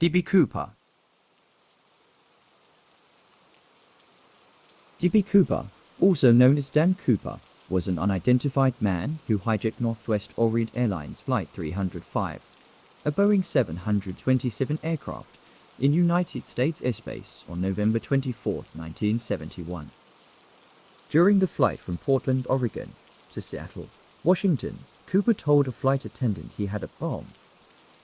D.B. Cooper. D.B. Cooper, also known as Dan Cooper, was an unidentified man who hijacked Northwest Orient Airlines Flight 305, a Boeing 727 aircraft, in United States airspace on November 24, 1971. During the flight from Portland, Oregon, to Seattle, Washington, Cooper told a flight attendant he had a bomb,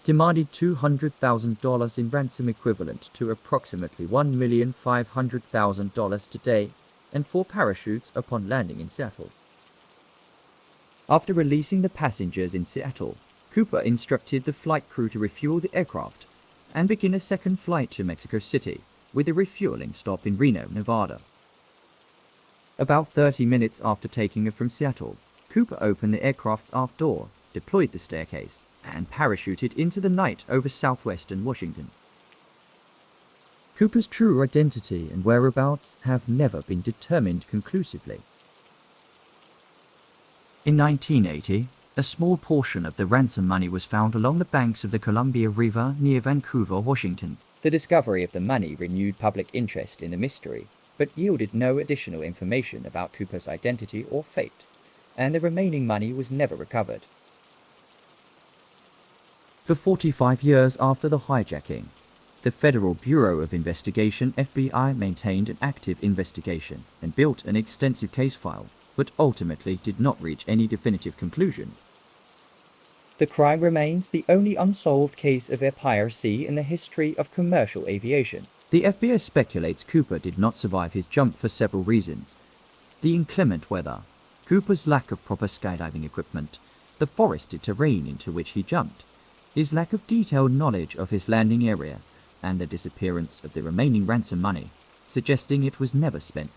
demanded $200,000 in ransom equivalent to approximately $1,500,000 today, and 4 parachutes upon landing in Seattle. After releasing the passengers in Seattle, Cooper instructed the flight crew to refuel the aircraft and begin a second flight to Mexico City, with a refueling stop in Reno, Nevada. About 30 minutes after taking off from Seattle, Cooper opened the aircraft's aft door, deployed the staircase, and parachuted into the night over southwestern Washington. Cooper's true identity and whereabouts have never been determined conclusively. In 1980, a small portion of the ransom money was found along the banks of the Columbia River near Vancouver, Washington. The discovery of the money renewed public interest in the mystery, but yielded no additional information about Cooper's identity or fate, and the remaining money was never recovered. For 45 years after the hijacking, the Federal Bureau of Investigation (FBI) maintained an active investigation and built an extensive case file, but ultimately did not reach any definitive conclusions. The crime remains the only unsolved case of air piracy in the history of commercial aviation. The FBI speculates Cooper did not survive his jump for several reasons: the inclement weather, Cooper's lack of proper skydiving equipment, the forested terrain into which he jumped, his lack of detailed knowledge of his landing area, and the disappearance of the remaining ransom money, suggesting it was never spent.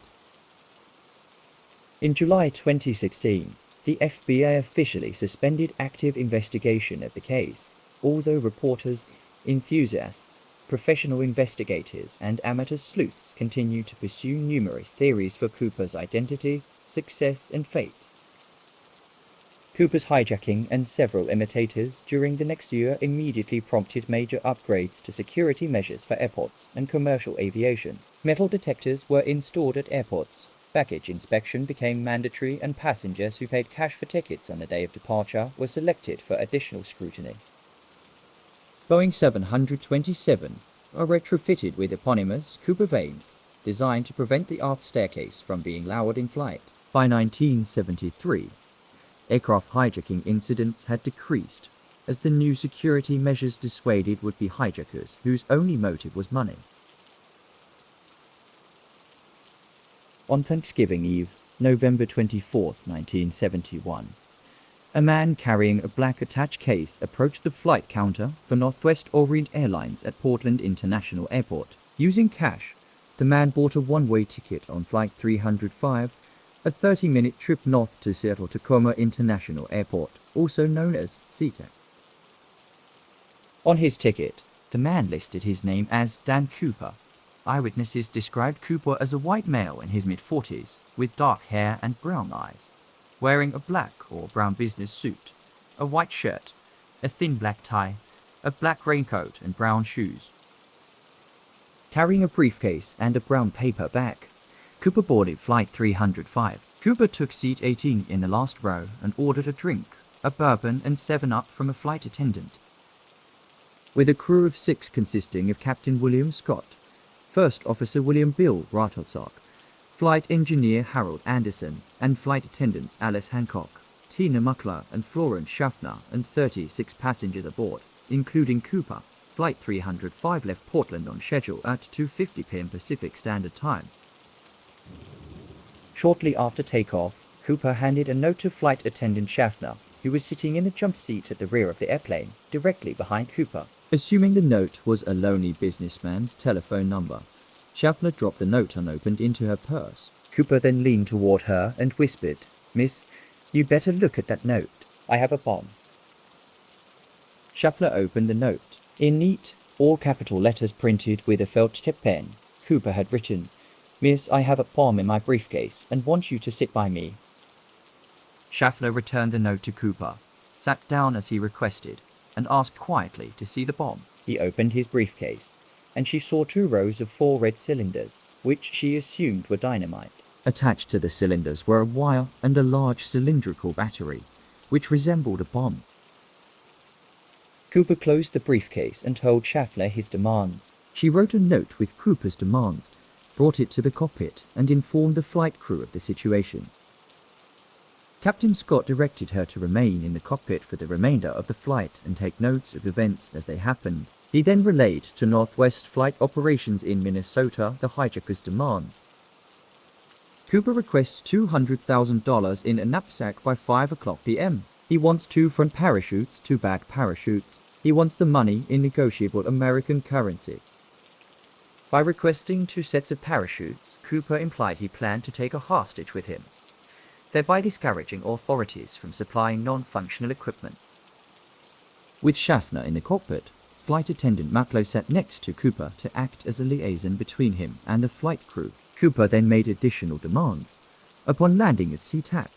In July 2016, the FBI officially suspended active investigation of the case, although reporters, enthusiasts, professional investigators, and amateur sleuths continue to pursue numerous theories for Cooper's identity, success, and fate. Cooper's hijacking and several imitators during the next year immediately prompted major upgrades to security measures for airports and commercial aviation. Metal detectors were installed at airports, baggage inspection became mandatory, and passengers who paid cash for tickets on the day of departure were selected for additional scrutiny. Boeing 727 are retrofitted with eponymous Cooper vanes, designed to prevent the aft staircase from being lowered in flight. By 1973, aircraft hijacking incidents had decreased, as the new security measures dissuaded would-be hijackers whose only motive was money. On Thanksgiving Eve, November 24, 1971, a man carrying a black attached case approached the flight counter for Northwest Orient Airlines at Portland International Airport. Using cash, the man bought a one-way ticket on Flight 305, a 30-minute trip north to Seattle-Tacoma International Airport, also known as SeaTac. On his ticket, the man listed his name as Dan Cooper. Eyewitnesses described Cooper as a white male in his mid-40s, with dark hair and brown eyes, wearing a black or brown business suit, a white shirt, a thin black tie, a black raincoat, and brown shoes. Carrying a briefcase and a brown paper bag, Cooper boarded Flight 305. Cooper took seat 18 in the last row and ordered a drink, a bourbon and 7-Up from a flight attendant. With a crew of 6 consisting of Captain William Scott, First Officer William Bill Rattlesok, Flight Engineer Harold Anderson, and flight attendants Alice Hancock, Tina Muckler, and Florence Schaffner, and 36 passengers aboard, including Cooper, Flight 305 left Portland on schedule at 2:50 p.m. Pacific Standard Time. Shortly after takeoff, Cooper handed a note to flight attendant Schaffner, who was sitting in the jump seat at the rear of the airplane, directly behind Cooper. Assuming the note was a lonely businessman's telephone number, Schaffner dropped the note unopened into her purse. Cooper then leaned toward her and whispered, "Miss, you'd better look at that note. I have a bomb." Schaffner opened the note. In neat, all-capital letters printed with a felt tip pen, Cooper had written, "Miss, I have a bomb in my briefcase and want you to sit by me." Schaffner returned the note to Cooper, sat down as he requested, and asked quietly to see the bomb. He opened his briefcase, and she saw 2 rows of 4 red cylinders, which she assumed were dynamite. Attached to the cylinders were a wire and a large cylindrical battery, which resembled a bomb. Cooper closed the briefcase and told Schaffner his demands. She wrote a note with Cooper's demands, brought it to the cockpit, and informed the flight crew of the situation. Captain Scott directed her to remain in the cockpit for the remainder of the flight and take notes of events as they happened. He then relayed to Northwest Flight Operations in Minnesota the hijacker's demands. Cooper requests $200,000 in a knapsack by 5:00 p.m. He wants 2 front parachutes, 2 back parachutes. He wants the money in negotiable American currency. By requesting 2 sets of parachutes, Cooper implied he planned to take a hostage with him, thereby discouraging authorities from supplying non-functional equipment. With Schaffner in the cockpit, Flight Attendant Mucklow sat next to Cooper to act as a liaison between him and the flight crew. Cooper then made additional demands. Upon landing at SeaTac,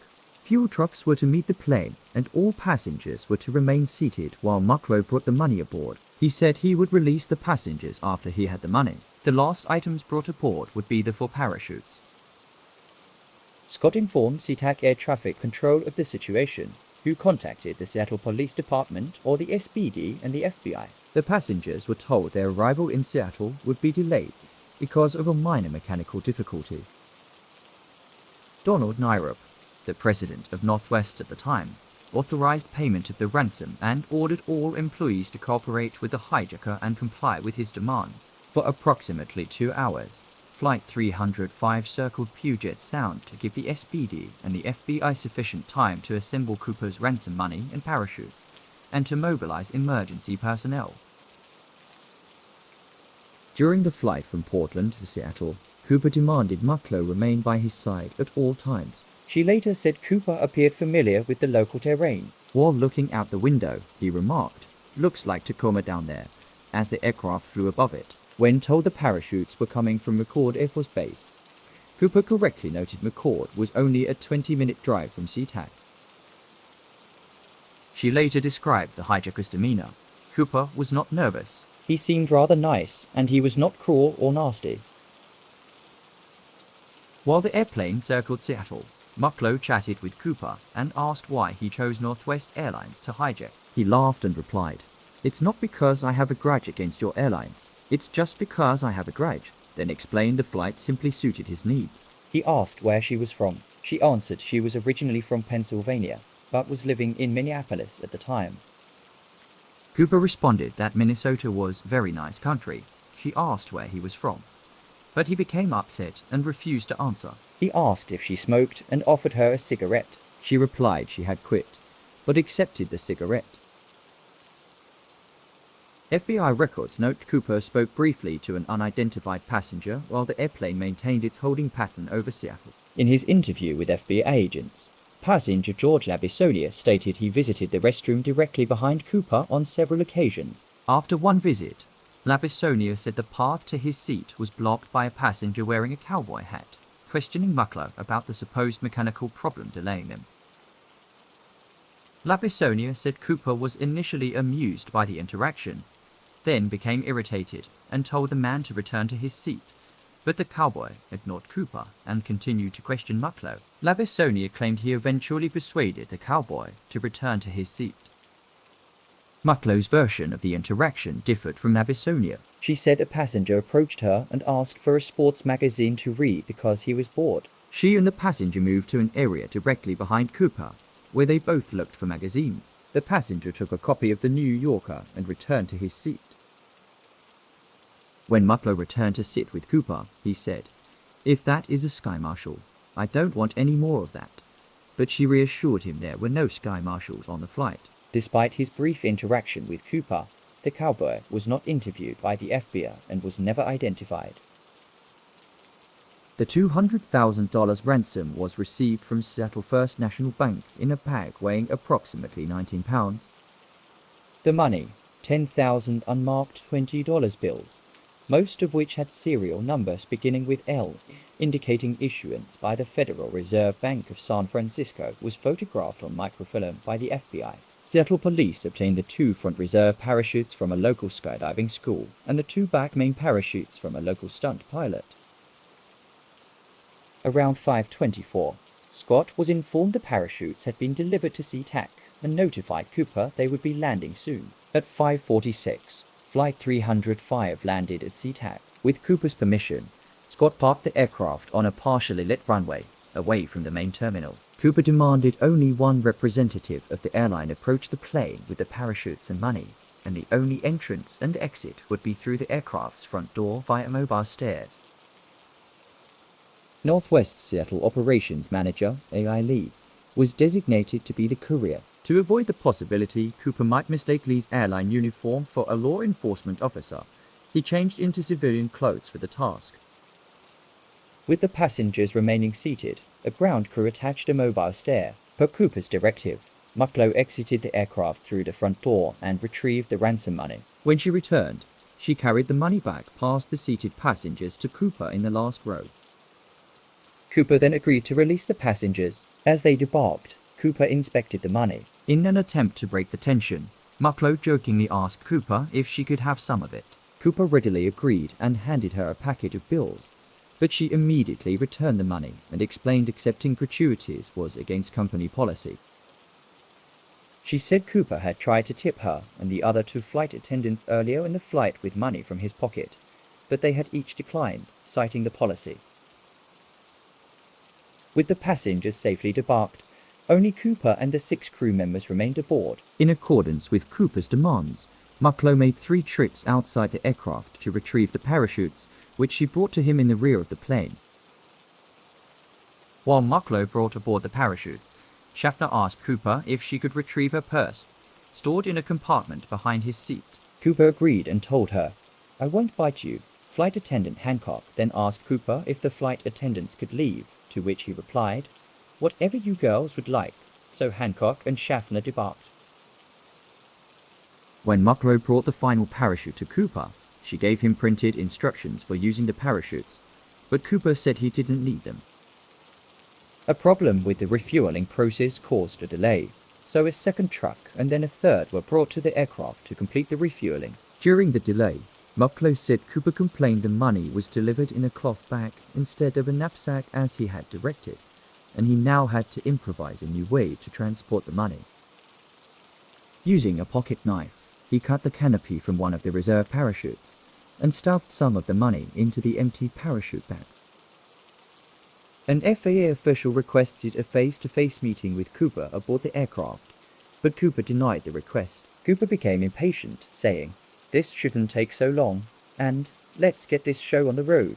fuel trucks were to meet the plane and all passengers were to remain seated while Mucklow brought the money aboard. He said he would release the passengers after he had the money. The last items brought aboard would be the 4 parachutes. Scott informed SeaTac Air Traffic Control of the situation, who contacted the Seattle Police Department or the SPD and the FBI. The passengers were told their arrival in Seattle would be delayed because of a minor mechanical difficulty. Donald Nyrup, the president of Northwest at the time, authorized payment of the ransom and ordered all employees to cooperate with the hijacker and comply with his demands. For approximately 2 hours, Flight 305 circled Puget Sound to give the SPD and the FBI sufficient time to assemble Cooper's ransom money and parachutes, and to mobilize emergency personnel. During the flight from Portland to Seattle, Cooper demanded Mucklow remain by his side at all times. She later said Cooper appeared familiar with the local terrain. While looking out the window, he remarked, "Looks like Tacoma down there," as the aircraft flew above it. When told the parachutes were coming from McCord Air Force Base, Cooper correctly noted McCord was only a 20-minute drive from SeaTac. She later described the hijacker's demeanor. Cooper was not nervous. He seemed rather nice, and he was not cruel or nasty. While the airplane circled Seattle, Mucklow chatted with Cooper and asked why he chose Northwest Airlines to hijack. He laughed and replied, "It's not because I have a grudge against your airlines. It's just because I have a grudge," then explained the flight simply suited his needs. He asked where she was from. She answered she was originally from Pennsylvania, but was living in Minneapolis at the time. Cooper responded that Minnesota was very nice country. She asked where he was from, but he became upset and refused to answer. He asked if she smoked and offered her a cigarette. She replied she had quit, but accepted the cigarette. FBI records note Cooper spoke briefly to an unidentified passenger while the airplane maintained its holding pattern over Seattle. In his interview with FBI agents, passenger George Labisonia stated he visited the restroom directly behind Cooper on several occasions. After one visit, Labisonia said the path to his seat was blocked by a passenger wearing a cowboy hat, questioning Mucklow about the supposed mechanical problem delaying them. Labisonia said Cooper was initially amused by the interaction, then became irritated and told the man to return to his seat, but the cowboy ignored Cooper and continued to question Mucklow. Labisonia claimed he eventually persuaded the cowboy to return to his seat. Mucklow's version of the interaction differed from Labisonia. She said a passenger approached her and asked for a sports magazine to read because he was bored. She and the passenger moved to an area directly behind Cooper, where they both looked for magazines. The passenger took a copy of the New Yorker and returned to his seat. When Mucklow returned to sit with Cooper, he said, "If that is a sky marshal, I don't want any more of that." But she reassured him there were no sky marshals on the flight. Despite his brief interaction with Cooper, the cowboy was not interviewed by the FBI and was never identified. The $200,000 ransom was received from Seattle First National Bank in a bag weighing approximately 19 pounds. The money, 10,000 unmarked $20 bills, most of which had serial numbers beginning with L, indicating issuance by the Federal Reserve Bank of San Francisco, was photographed on microfilm by the FBI. Seattle police obtained the 2 front reserve parachutes from a local skydiving school and the 2 back main parachutes from a local stunt pilot. Around 5:24, Scott was informed the parachutes had been delivered to SeaTac and notified Cooper they would be landing soon. At 5:46, Flight 305 landed at SeaTac. With Cooper's permission, Scott parked the aircraft on a partially lit runway, away from the main terminal. Cooper demanded only one representative of the airline approach the plane with the parachutes and money, and the only entrance and exit would be through the aircraft's front door via mobile stairs. Northwest Seattle Operations Manager A.I. Lee was designated to be the courier. To avoid the possibility Cooper might mistake Lee's airline uniform for a law enforcement officer, he changed into civilian clothes for the task. With the passengers remaining seated, a ground crew attached a mobile stair. Per Cooper's directive, Mucklow exited the aircraft through the front door and retrieved the ransom money. When she returned, she carried the money back past the seated passengers to Cooper in the last row. Cooper then agreed to release the passengers. As they debarked, Cooper inspected the money. In an attempt to break the tension, Mucklow jokingly asked Cooper if she could have some of it. Cooper readily agreed and handed her a package of bills, but she immediately returned the money and explained accepting gratuities was against company policy. She said Cooper had tried to tip her and the other 2 flight attendants earlier in the flight with money from his pocket, but they had each declined, citing the policy. With the passengers safely debarked, only Cooper and the 6 crew members remained aboard. In accordance with Cooper's demands, Mucklow made 3 trips outside the aircraft to retrieve the parachutes, which she brought to him in the rear of the plane. While Mucklow brought aboard the parachutes, Schaffner asked Cooper if she could retrieve her purse, stored in a compartment behind his seat. Cooper agreed and told her, "I won't bite you." Flight attendant Hancock then asked Cooper if the flight attendants could leave, to which he replied, "Whatever you girls would like," so Hancock and Schaffner debarked. When Mucklow brought the final parachute to Cooper, she gave him printed instructions for using the parachutes, but Cooper said he didn't need them. A problem with the refueling process caused a delay, so a second truck and then a third were brought to the aircraft to complete the refueling. During the delay, Mucklow said Cooper complained the money was delivered in a cloth bag instead of a knapsack as he had directed, and he now had to improvise a new way to transport the money. Using a pocket knife, he cut the canopy from one of the reserve parachutes and stuffed some of the money into the empty parachute bag. An FAA official requested a face-to-face meeting with Cooper aboard the aircraft, but Cooper denied the request. Cooper became impatient, saying, "This shouldn't take so long, and let's get this show on the road."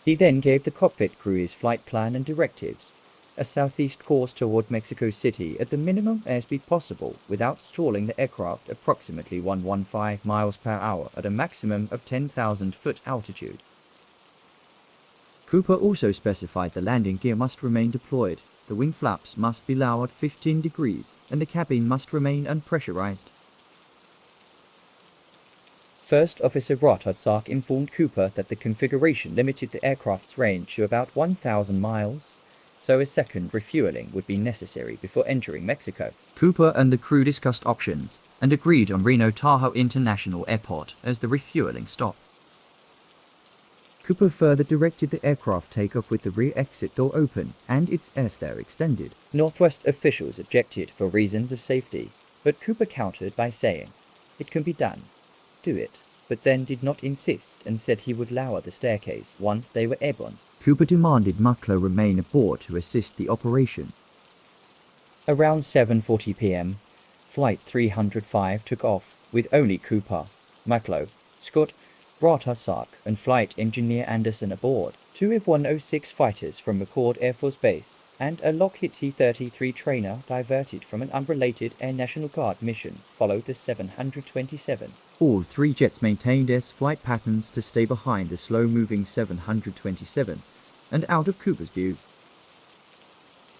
He then gave the cockpit crew his flight plan and directives, a southeast course toward Mexico City at the minimum airspeed possible without stalling the aircraft approximately 115 miles per hour at a maximum of 10,000 foot altitude. Cooper also specified the landing gear must remain deployed, the wing flaps must be lowered 15 degrees, and the cabin must remain unpressurized. First Officer Rothard informed Cooper that the configuration limited the aircraft's range to about 1,000 miles, so a second refueling would be necessary before entering Mexico. Cooper and the crew discussed options and agreed on Reno Tahoe International Airport as the refueling stop. Cooper further directed the aircraft take off with the rear exit door open and its air stair extended. Northwest officials objected for reasons of safety, but Cooper countered by saying, "It can be done. Do it," but then did not insist and said he would lower the staircase once they were airborne. Cooper demanded Mucklow remain aboard to assist the operation. Around 7:40 p.m., Flight 305 took off with only Cooper, Mucklow, Scott, Rothard and flight engineer Anderson aboard. 2 F-106 fighters from McCord Air Force Base and a Lockheed T-33 trainer diverted from an unrelated Air National Guard mission followed the 727. All 3 jets maintained S flight patterns to stay behind the slow-moving 727 and out of Cooper's view.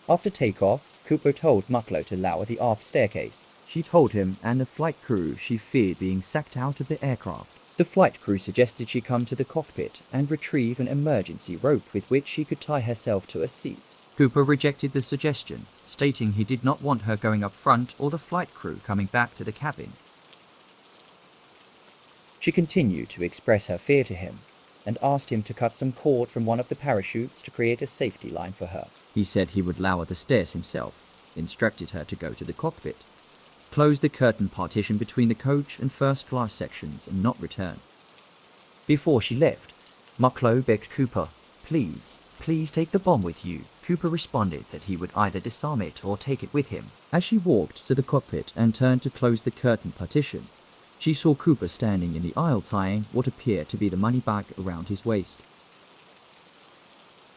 After takeoff, Cooper told Mucklow to lower the aft staircase. She told him and the flight crew she feared being sacked out of the aircraft. The flight crew suggested she come to the cockpit and retrieve an emergency rope with which she could tie herself to a seat. Cooper rejected the suggestion stating he did not want her going up front or the flight crew coming back to the cabin. She continued to express her fear to him and asked him to cut some cord from one of the parachutes to create a safety line for her. He said he would lower the stairs himself, instructed her to go to the cockpit, close the curtain partition between the coach and first class sections and not return. Before she left, Mucklow begged Cooper, "Please, please take the bomb with you." Cooper responded that he would either disarm it or take it with him. As she walked to the cockpit and turned to close the curtain partition, she saw Cooper standing in the aisle tying what appeared to be the money bag around his waist.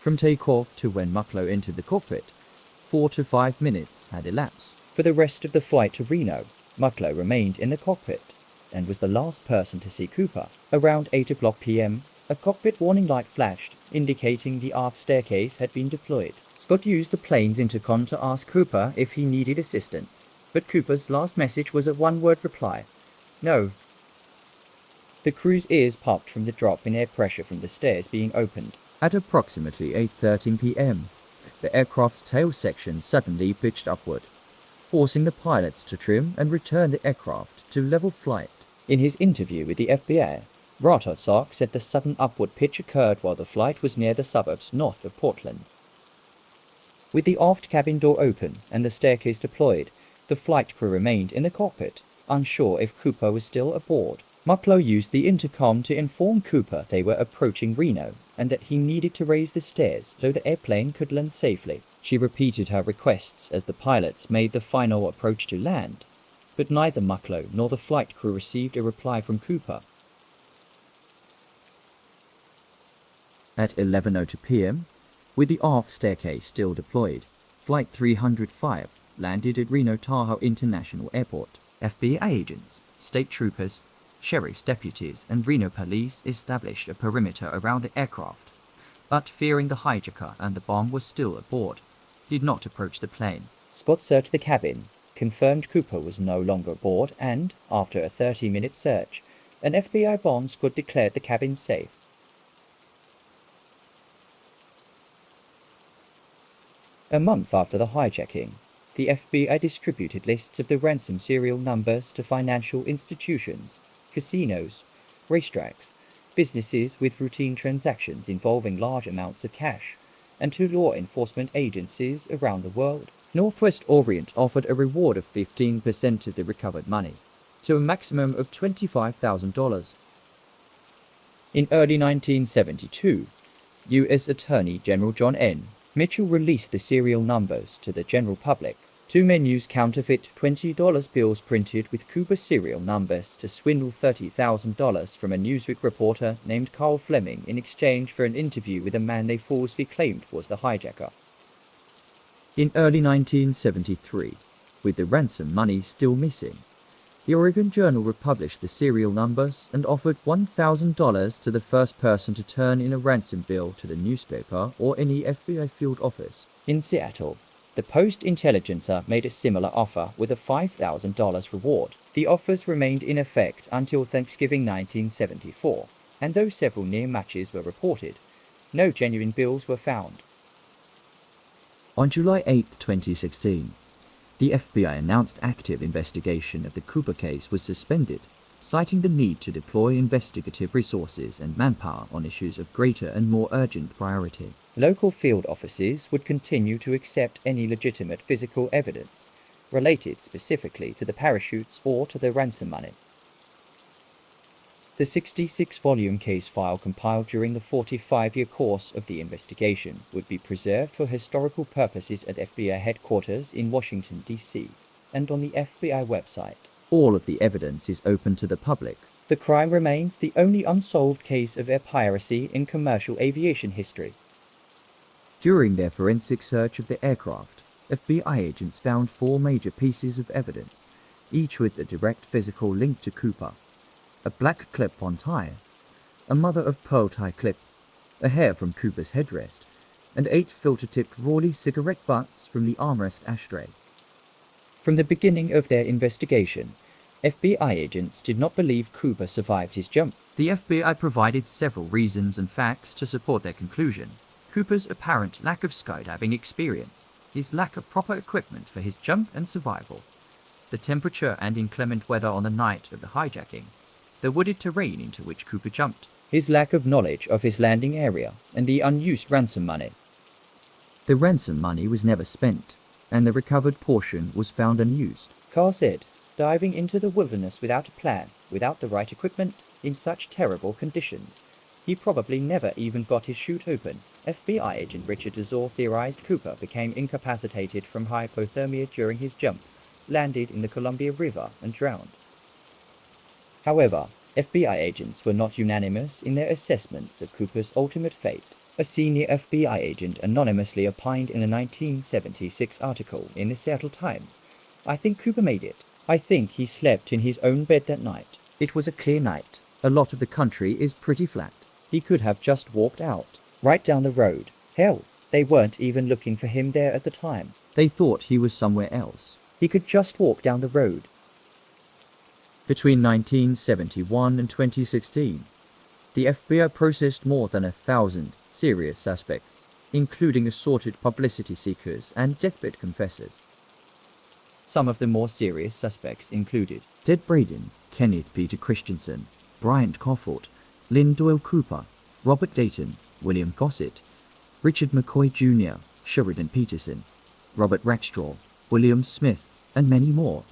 From takeoff to when Mucklow entered the cockpit, 4 to 5 minutes had elapsed. For the rest of the flight to Reno, Mucklow remained in the cockpit and was the last person to see Cooper. Around 8 o'clock p.m., a cockpit warning light flashed, indicating the aft staircase had been deployed. Scott used the plane's intercom to ask Cooper if he needed assistance, but Cooper's last message was a one-word reply: "No." The crew's ears popped from the drop in air pressure from the stairs being opened. At approximately 8:13 p.m., the aircraft's tail section suddenly pitched upward, forcing the pilots to trim and return the aircraft to level flight. In his interview with the FBI, Ratozak said the sudden upward pitch occurred while the flight was near the suburbs north of Portland. With the aft cabin door open and the staircase deployed, the flight crew remained in the cockpit, unsure if Cooper was still aboard. Mucklow used the intercom to inform Cooper they were approaching Reno and that he needed to raise the stairs so the airplane could land safely. She repeated her requests as the pilots made the final approach to land, but neither Mucklow nor the flight crew received a reply from Cooper. At 11:02 p.m., with the aft staircase still deployed, Flight 305 landed at Reno Tahoe International Airport. FBI agents, state troopers, sheriff's deputies, and Reno police established a perimeter around the aircraft, but fearing the hijacker and the bomb was still aboard, did not approach the plane. Scott searched the cabin, confirmed Cooper was no longer aboard, and, after a 30-minute search, an FBI bomb squad declared the cabin safe. A month after the hijacking, the FBI distributed lists of the ransom serial numbers to financial institutions, casinos, racetracks, businesses with routine transactions involving large amounts of cash, and to law enforcement agencies around the world. Northwest Orient offered a reward of 15% of the recovered money, to a maximum of $25,000. In early 1972, U.S. Attorney General John N. Mitchell released the serial numbers to the general public. Two men used counterfeit $20 bills printed with Cooper serial numbers to swindle $30,000 from a Newsweek reporter named Carl Fleming in exchange for an interview with a man they falsely claimed was the hijacker. In early 1973, with the ransom money still missing, the Oregon Journal republished the serial numbers and offered $1,000 to the first person to turn in a ransom bill to the newspaper or any FBI field office. In Seattle, the Post-Intelligencer made a similar offer with a $5,000 reward. The offers remained in effect until Thanksgiving 1974, and though several near matches were reported, no genuine bills were found. On July 8, 2016, the FBI announced active investigation of the Cooper case was suspended, citing the need to deploy investigative resources and manpower on issues of greater and more urgent priority. Local field offices would continue to accept any legitimate physical evidence related specifically to the parachutes or to the ransom money. The 66-volume case file compiled during the 45-year course of the investigation would be preserved for historical purposes at FBI headquarters in Washington, D.C., and on the FBI website. All of the evidence is open to the public. The crime remains the only unsolved case of air piracy in commercial aviation history. During their forensic search of the aircraft, FBI agents found 4 major pieces of evidence, each with a direct physical link to Cooper: a black clip-on tie, a mother-of-pearl tie clip, a hair from Cooper's headrest, and 8 filter-tipped Rawley cigarette butts from the armrest ashtray. From the beginning of their investigation, FBI agents did not believe Cooper survived his jump. The FBI provided several reasons and facts to support their conclusion: Cooper's apparent lack of skydiving experience, his lack of proper equipment for his jump and survival, the temperature and inclement weather on the night of the hijacking, the wooded terrain into which Cooper jumped, his lack of knowledge of his landing area, and the unused ransom money. The ransom money was never spent, and the recovered portion was found unused. Carr said, diving into the wilderness without a plan, without the right equipment, in such terrible conditions, he probably never even got his chute open. FBI agent Richard Azor theorized Cooper became incapacitated from hypothermia during his jump, landed in the Columbia River, and drowned. However, FBI agents were not unanimous in their assessments of Cooper's ultimate fate. A senior FBI agent anonymously opined in a 1976 article in the Seattle Times, "I think Cooper made it. I think he slept in his own bed that night. It was a clear night. A lot of the country is pretty flat. He could have just walked out, right down the road. Hell, they weren't even looking for him there at the time. They thought he was somewhere else. He could just walk down the road." Between 1971 and 2016, the FBI processed more than 1,000 serious suspects, including assorted publicity seekers and deathbed confessors. Some of the more serious suspects included Ted Braden, Kenneth Peter Christensen, Bryant Cofford, Lynn Doyle Cooper, Robert Dayton, William Gossett, Richard McCoy Jr., Sheridan Peterson, Robert Rackstraw, William Smith, and many more.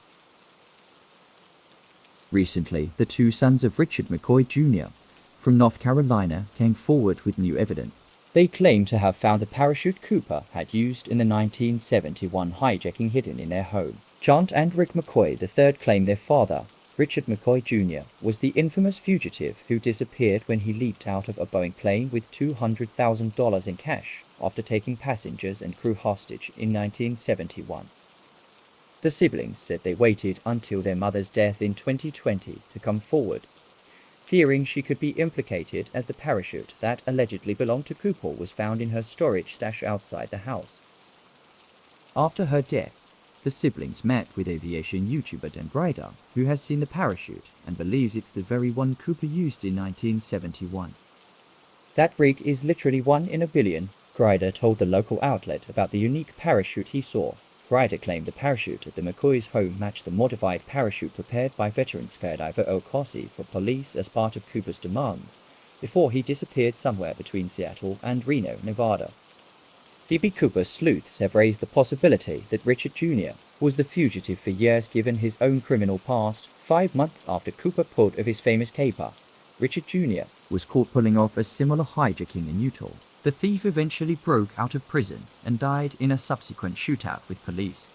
Recently, the two sons of Richard McCoy Jr. from North Carolina came forward with new evidence. They claim to have found the parachute Cooper had used in the 1971 hijacking hidden in their home. Chant and Rick McCoy III claim their father, Richard McCoy Jr., was the infamous fugitive who disappeared when he leaped out of a Boeing plane with $200,000 in cash after taking passengers and crew hostage in 1971. The siblings said they waited until their mother's death in 2020 to come forward, fearing she could be implicated as the parachute that allegedly belonged to Cooper was found in her storage stash outside the house. After her death, the siblings met with aviation YouTuber Dan Grider, who has seen the parachute and believes it's the very one Cooper used in 1971. "That rig is literally 1 in a billion," Grider told the local outlet about the unique parachute he saw. Grider claimed the parachute at the McCoy's home matched the modified parachute prepared by veteran skydiver Earl Corsi for police as part of Cooper's demands, before he disappeared somewhere between Seattle and Reno, Nevada. D.B. Cooper's sleuths have raised the possibility that Richard Jr. was the fugitive for years given his own criminal past. 5 months after Cooper pulled off his famous caper, Richard Jr. was caught pulling off a similar hijacking in Utah. The thief eventually broke out of prison and died in a subsequent shootout with police.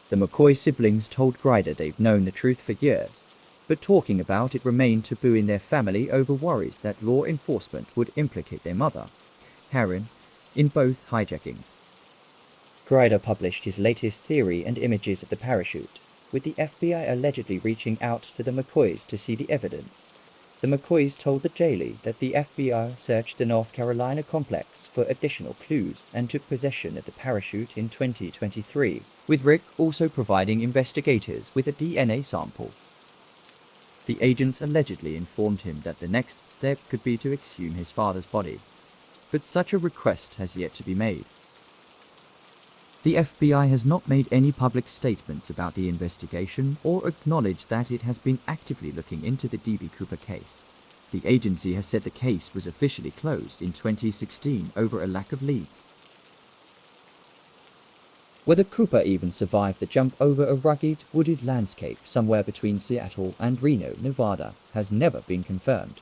The McCoy siblings told Grider they've known the truth for years, but talking about it remained taboo in their family over worries that law enforcement would implicate their mother, Karen, in both hijackings. Grider published his latest theory and images of the parachute, with the FBI allegedly reaching out to the McCoys to see the evidence. The McCoys told the Daily that the FBI searched the North Carolina complex for additional clues and took possession of the parachute in 2023, with Rick also providing investigators with a DNA sample. The agents allegedly informed him that the next step could be to exhume his father's body, but such a request has yet to be made. The FBI has not made any public statements about the investigation or acknowledged that it has been actively looking into the D.B. Cooper case. The agency has said the case was officially closed in 2016 over a lack of leads. Whether Cooper even survived the jump over a rugged, wooded landscape somewhere between Seattle and Reno, Nevada, has never been confirmed.